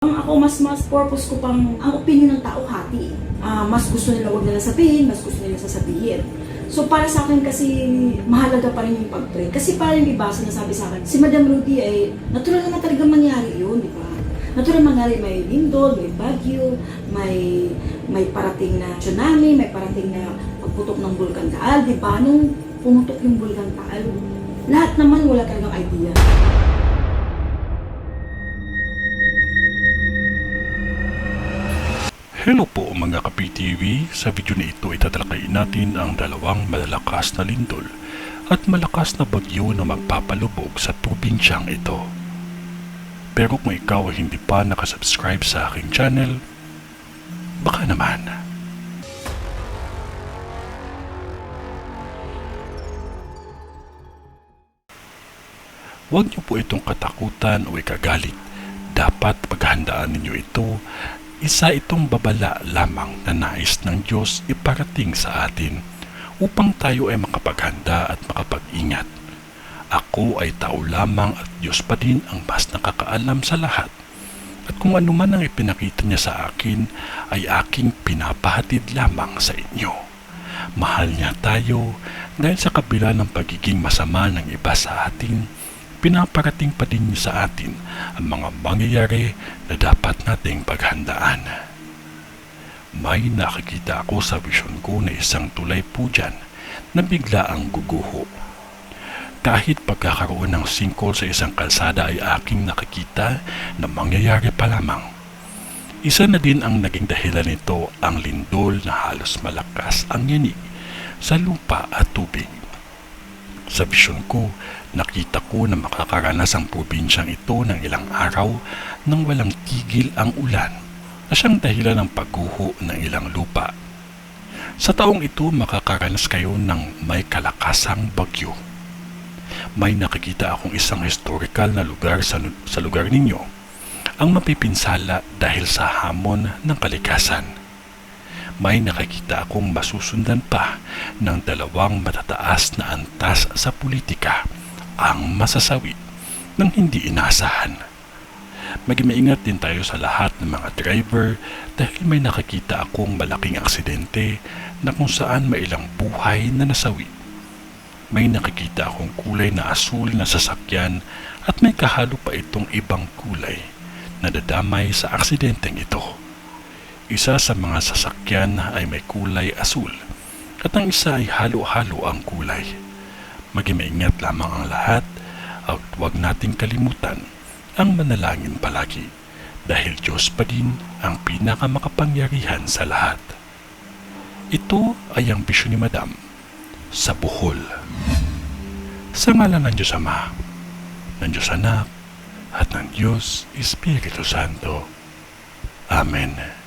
Ako mas purpose ko pang ang opinion ng tao hati. Mas gusto nila wag nila sabihin, mas gusto nila sasabihin. So para sa akin kasi mahalaga pa rin yung pag-pray. Kasi parang yung iba sinasabi sa akin, si Madam Ruby ay natural na talaga mangyari yun, di ba? Natural mangyari, may lindol, may bagyo, may parating na tsunami, may parating na pagputok ng Bulkan Taal, di ba? Nung pumutok yung Bulkan Taal, lahat naman wala talagang idea. Hello po mga ka-PTV, sa video na ito itatalakayin natin ang dalawang malalakas na lindol at malakas na bagyo na magpapalubog sa probinsyang ito. Pero kung ikaw ay hindi pa nakasubscribe sa aking channel, baka naman. Huwag niyo po itong katakutan o ikagalit. Dapat paghandaan ninyo ito. Isa itong babala lamang na nais ng Diyos iparating sa atin upang tayo ay makapaghanda at makapag-ingat. Ako ay tao lamang at Diyos pa din ang mas nakakaalam sa lahat. At kung ano man ang ipinakita niya sa akin ay aking pinapahatid lamang sa inyo. Mahal niya tayo dahil sa kabila ng pagiging masama ng iba sa atin, pinaparating pa din niya sa atin ang mga mangyayari na dapat nating paghandaan. May nakikita ako sa vision ko na isang tulay po dyan na bigla ang guguho. Kahit pagkakaroon ng sinkhole sa isang kalsada ay aking nakikita na mangyayari pa lamang. Isa na din ang naging dahilan nito ang lindol na halos malakas ang yanig sa lupa at tubig. Sa vision ko, nakita ko na makakaranas ang probinsyang ito ng ilang araw nang walang tigil ang ulan na siyang dahilan ng pagguho ng ilang lupa. Sa taong ito, makakaranas kayo ng may kalakasang bagyo. May nakikita akong isang historical na lugar sa lugar ninyo ang mapipinsala dahil sa hamon ng kalikasan. May nakikita akong masusundan pa ng dalawang matataas na antas sa politika ang masasawi ng hindi inasahan. Mag-maingat din tayo sa lahat ng mga driver dahil may nakikita akong malaking aksidente na kung saan may ilang buhay na nasawi. May nakikita akong kulay na asul na sasakyan at may kahalo pa itong ibang kulay na dadamay sa aksidenteng ito. Isa sa mga sasakyan ay may kulay asul at ang isa ay halo-halo ang kulay. Mag-maingat lamang ang lahat at huwag nating kalimutan ang manalangin palagi dahil Diyos pa din ang pinakamakapangyarihan sa lahat. Ito ay ang bisyon ni Madam sa Bohol. Sa ngalan ng Diyos Ama, ng Diyos Anak, at ng Diyos Espiritu Santo. Amen.